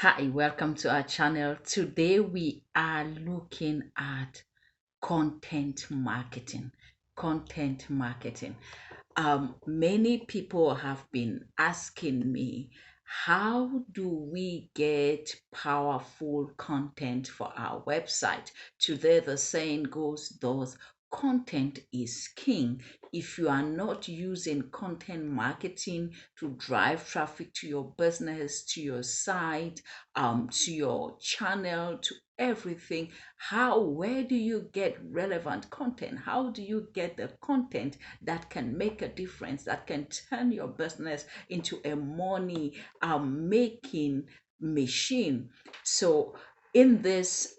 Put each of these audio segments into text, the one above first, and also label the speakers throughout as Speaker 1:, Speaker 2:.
Speaker 1: Hi, welcome to our channel. Today we are looking at content marketing. Content marketing. Many people have been asking me, how do we get powerful content for our website? Today, the saying goes, those content is king. If you are not using content marketing to drive traffic to your business, to your site, to your channel, to everything, where do you get relevant content? How do you get the content that can make a difference, that can turn your business into a money making machine? So in this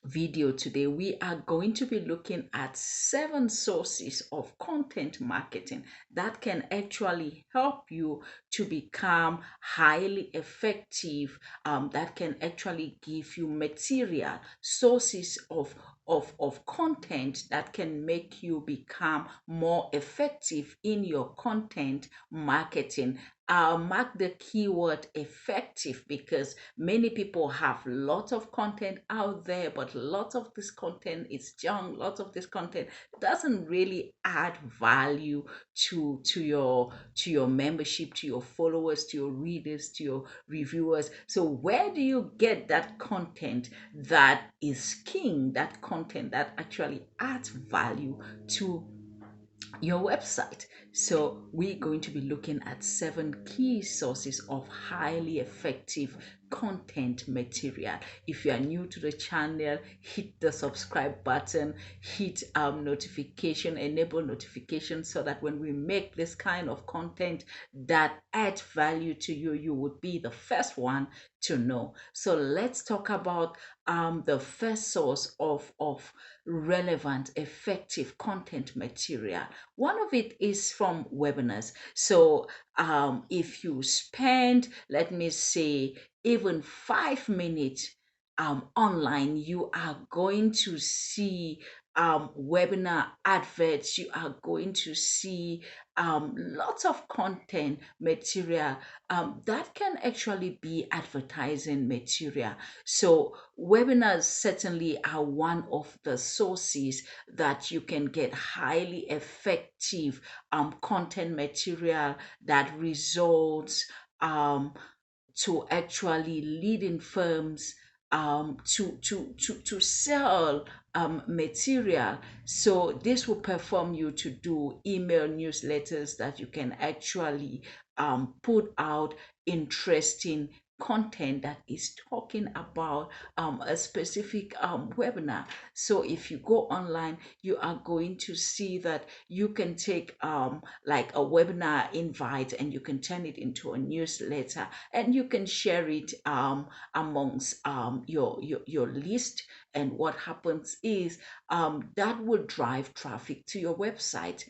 Speaker 1: video today, we are going to be looking at 7 sources of content marketing that can actually help you to become highly effective, that can actually give you material sources of content that can make you become more effective in your content marketing. I'll mark the keyword effective because many people have lots of content out there, but lots of this content is junk. Lots of this content doesn't really add value to your membership, to your followers, to your readers, to your reviewers. So where do you get that content that is king, that content that actually adds value to your website? So we're going to be looking at 7 key sources of highly effective content material. If you are new to the channel, hit the subscribe button, hit notification, enable notification, so that when we make this kind of content that adds value to you, you would be the first one to know. So let's talk about the first source of relevant, effective content material. One of it is from webinars. So if you spend, let me say, even 5 minutes online, you are going to see webinar adverts, you are going to see lots of content material that can actually be advertising material. So webinars certainly are one of the sources that you can get highly effective content material that results to actually leading firms to sell material. So this will perform you to do email newsletters that you can actually put out interesting content that is talking about a specific webinar. So if you go online, you are going to see that you can take like a webinar invite and you can turn it into a newsletter, and you can share it amongst your list. And what happens is that will drive traffic to your website.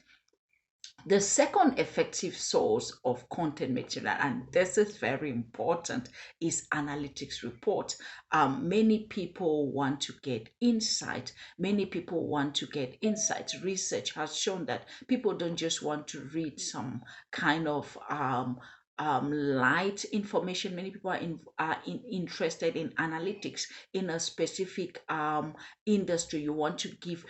Speaker 1: The second effective source of content material, and this is very important, is analytics report. Many people want to get insight. Many people want to get insights. Research has shown that people don't just want to read some kind of light information. Many people are interested in analytics in a specific industry. You want to give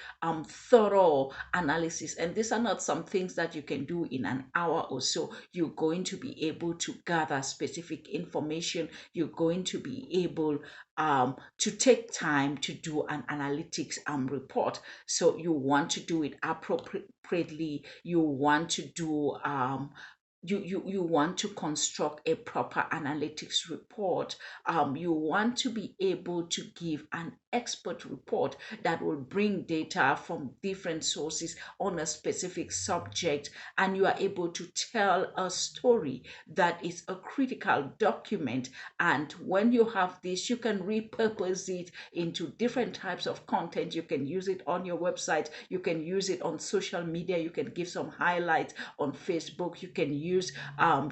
Speaker 1: thorough analysis, and these are not some things that you can do in an hour or so. You're going to be able to gather specific information. You're going to be able to take time to do an analytics report. So you want to do it appropriately. You want to do you want to construct a proper analytics report. You want to be able to give an expert report that will bring data from different sources on a specific subject, and you are able to tell a story that is a critical document. And when you have this, you can repurpose it into different types of content. You can use it on your website, you can use it on social media, you can give some highlights on Facebook, you can use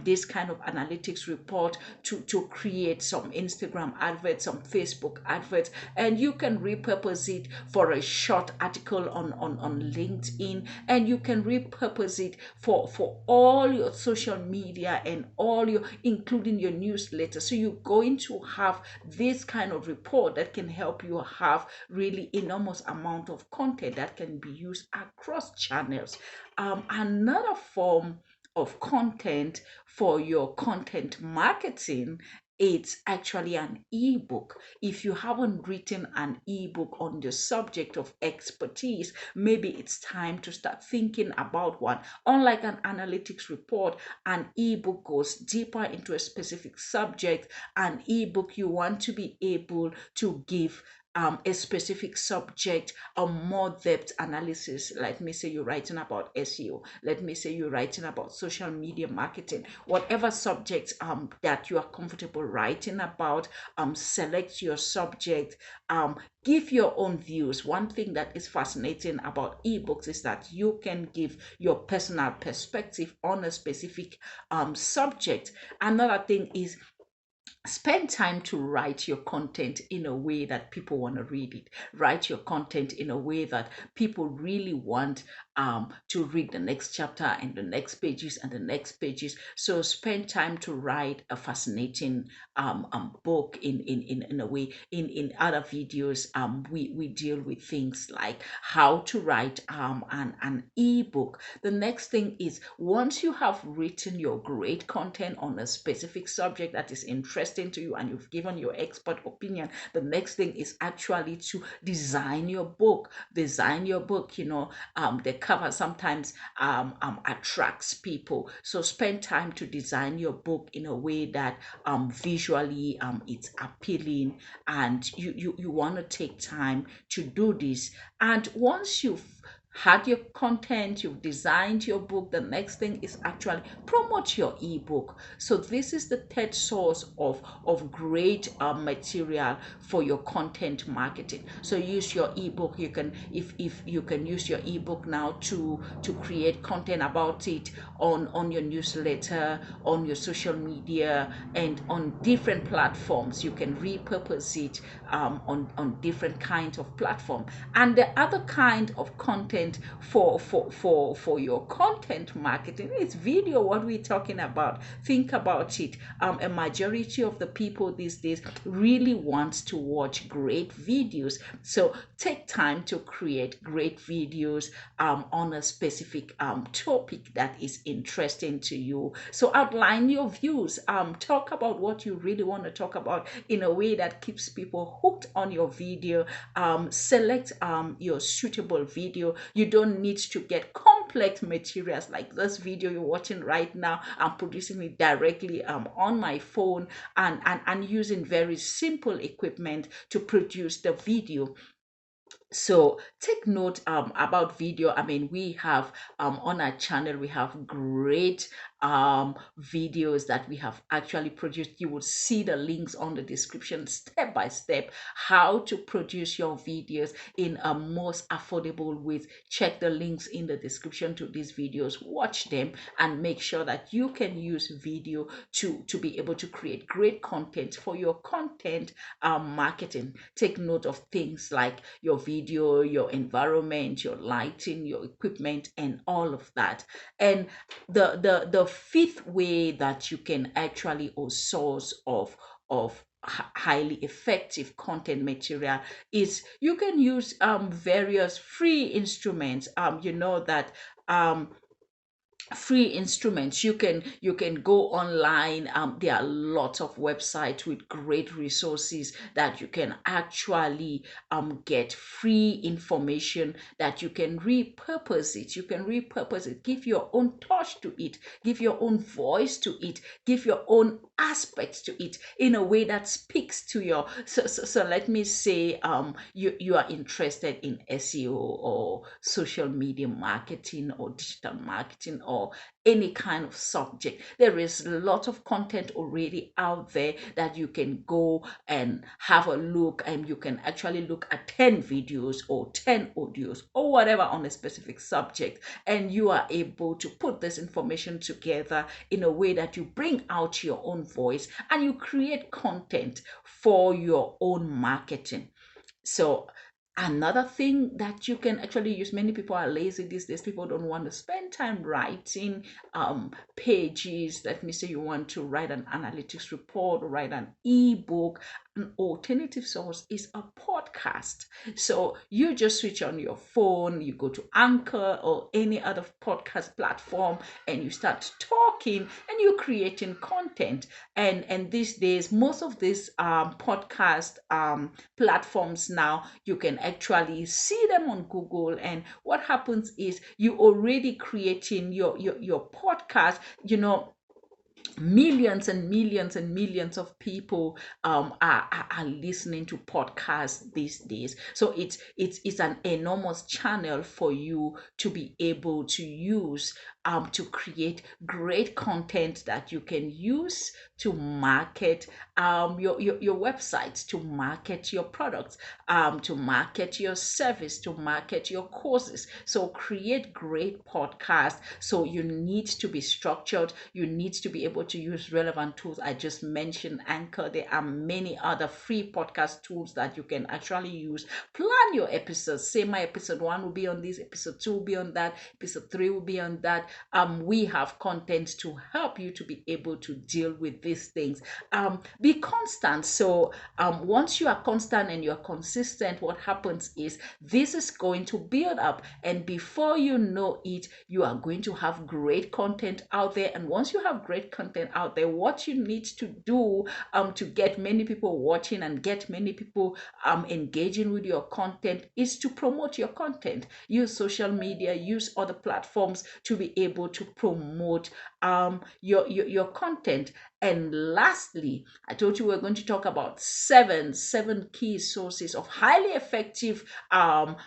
Speaker 1: this kind of analytics report to create some Instagram adverts, some Facebook adverts, and you can repurpose it for a short article on LinkedIn, and you can repurpose it for all your social media and all your, including your newsletter. So you're going to have this kind of report that can help you have really enormous amount of content that can be used across channels. Another form of content for your content marketing, it's actually an ebook. If you haven't written an ebook on the subject of expertise, maybe it's time to start thinking about one. Unlike an analytics report, an ebook goes deeper into a specific subject. An ebook, you want to be able to give a specific subject, a more depth analysis. Let me say you're writing about SEO. Let me say you're writing about social media marketing. Whatever subject that you are comfortable writing about, select your subject. Give your own views. One thing that is fascinating about ebooks is that you can give your personal perspective on a specific subject. Another thing is, spend time to write your content in a way that people want to read it. Write your content in a way that people really want to read the next chapter and the next pages and the next pages. So spend time to write a fascinating book in a way. In other videos, we deal with things like how to write an ebook. The next thing is, once you have written your great content on a specific subject that is interesting to you and you've given your expert opinion, the next thing is actually to design your book. Design your book. The cover sometimes attracts people. So spend time to design your book in a way that visually it's appealing, and you want to take time to do this. And once you've had your content, you've designed your book, the next thing is actually promote your ebook. So this is the third source of great material for your content marketing. So use your ebook. You can, if you can use your ebook now to create content about it on your newsletter, on your social media, and on different platforms. You can repurpose it on different kinds of platform. And the other kind of content for your content marketing is video. What we're talking about, think about it. A majority of the people these days really wants to watch great videos. So take time to create great videos on a specific topic that is interesting to you. So outline your views. Talk about what you really want to talk about in a way that keeps people hooked on your video. Select your suitable video. You don't need to get complex materials like this video you're watching right now. I'm producing it directly on my phone and using very simple equipment to produce the video. So take note about video. I mean, we have on our channel, we have great videos that we have actually produced. You will see the links on the description, step by step, how to produce your videos in a most affordable way. Check the links in the description to these videos, watch them, and make sure that you can use video to be able to create great content for your content marketing. Take note of things like your video, your environment, your lighting, your equipment, and all of that. And the fifth way that you can actually, or source of highly effective content material, is you can use various free instruments. You know that free instruments, you can go online. There are lots of websites with great resources that you can actually get free information that you can repurpose it. Give your own touch to it, give your own voice to it, give your own aspects to it in a way that speaks to your. So let me say you are interested in SEO or social media marketing or digital marketing or or any kind of subject. There is a lot of content already out there that you can go and have a look, and you can actually look at 10 videos or 10 audios or whatever on a specific subject, and you are able to put this information together in a way that you bring out your own voice and you create content for your own marketing. So another thing that you can actually use, many people are lazy these days. People don't want to spend time writing pages. Let me say you want to write an analytics report or write an ebook. An alternative source is a podcast. So you just switch on your phone, you go to Anchor or any other podcast platform, and you start talking and you're creating content. And these days, most of these podcast platforms now, you can actually see them on Google. And what happens is you already creating your podcast, millions and millions and millions of people are listening to podcasts these days. So it's an enormous channel for you to be able to use to create great content that you can use to market your websites, to market your products, to market your service, to market your courses. So create great podcasts. So you need to be structured. You need to be able to use relevant tools. I just mentioned Anchor. There are many other free podcast tools that you can actually use. Plan your episodes. Say my episode 1 will be on this, episode 2 will be on that, episode 3 will be on that. We have content to help you to be able to deal with these things. Be constant. So once you are constant and you are consistent, what happens is this is going to build up, and before you know it, you are going to have great content out there. And once you have great content out there, what you need to do to get many people watching and get many people engaging with your content is to promote your content. Use social media, use other platforms to be able to promote your content. And lastly, I told you we're going to talk about seven key sources of highly effective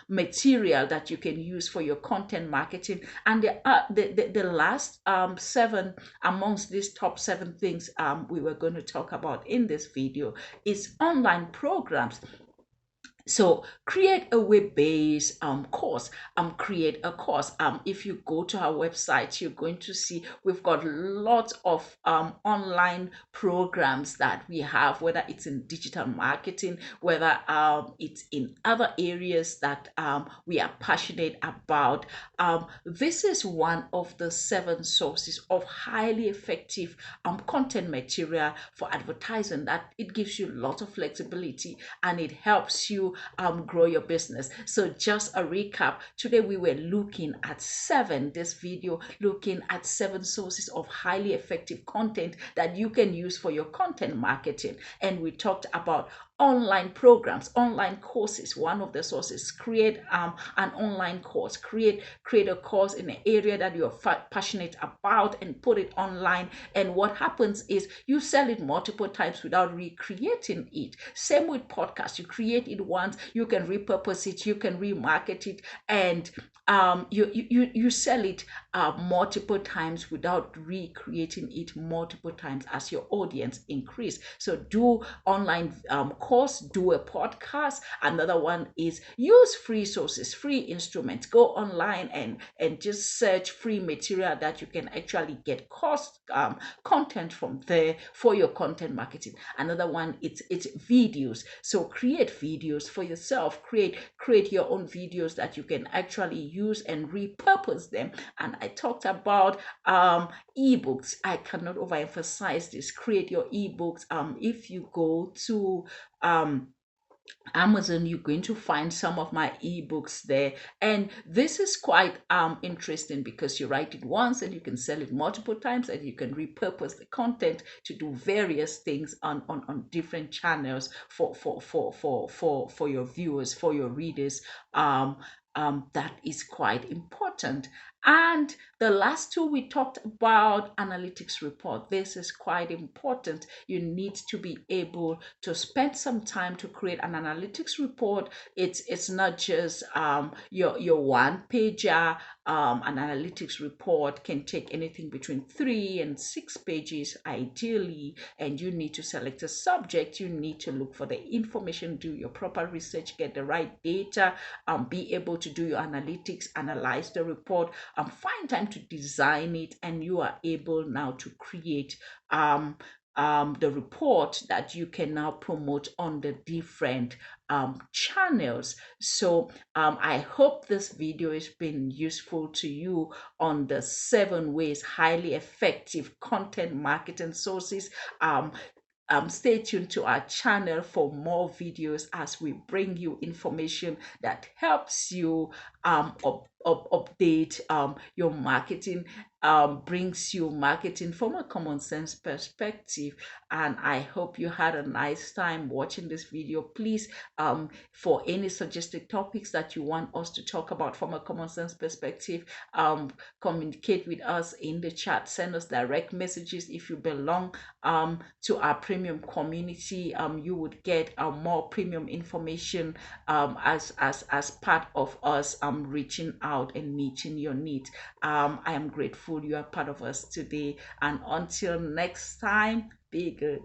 Speaker 1: material that you can use for your content marketing. And the last 7 amongst these top 7 things we were going to talk about in this video is online programs. So create a web-based course. Create a course. If you go to our website, you're going to see we've got lots of online programs that we have, whether it's in digital marketing, whether it's in other areas that we are passionate about. This is one of the 7 sources of highly effective content material for advertising, that it gives you lots of flexibility and it helps you grow your business. So just a recap, today we were looking at this video looking at 7 sources of highly effective content that you can use for your content marketing. And we talked about online programs, online courses. One of the sources, create an online course, create a course in an area that you're passionate about and put it online. And what happens is you sell it multiple times without recreating it. Same with podcasts. You create it once, you can repurpose it, you can remarket it, and you sell it multiple times without recreating it multiple times as your audience increase. So do online course, do a podcast. Another one is use free sources, free instruments. Go online and just search free material that you can actually get content from there for your content marketing. Another one, it's videos. So create videos for yourself. Create your own videos that you can actually use and repurpose them. And I talked about ebooks. I cannot overemphasize this. Create your ebooks. If you go to Amazon, you're going to find some of my ebooks there. And this is quite interesting because you write it once and you can sell it multiple times, and you can repurpose the content to do various things on different channels for your viewers, for your readers. That is quite important. And the last two, we talked about analytics report. This is quite important. You need to be able to spend some time to create an analytics report. It's not just your one pager. An analytics report can take anything between 3 and 6 pages, ideally, and you need to select a subject. You need to look for the information, do your proper research, get the right data, be able to do your analytics, analyze the report, find time to design it, and you are able now to create the report that you can now promote on the different channels. So I hope this video has been useful to you on the 7 ways highly effective content marketing sources. Stay tuned to our channel for more videos as we bring you information that helps you update your marketing, brings you marketing from a common sense perspective. And I hope you had a nice time watching this video. Please, for any suggested topics that you want us to talk about from a common sense perspective, communicate with us in the chat. Send us direct messages. If you belong to our premium community, you would get more premium information as part of us reaching out and meeting your needs. I am grateful you are part of us today, and until next time, be good.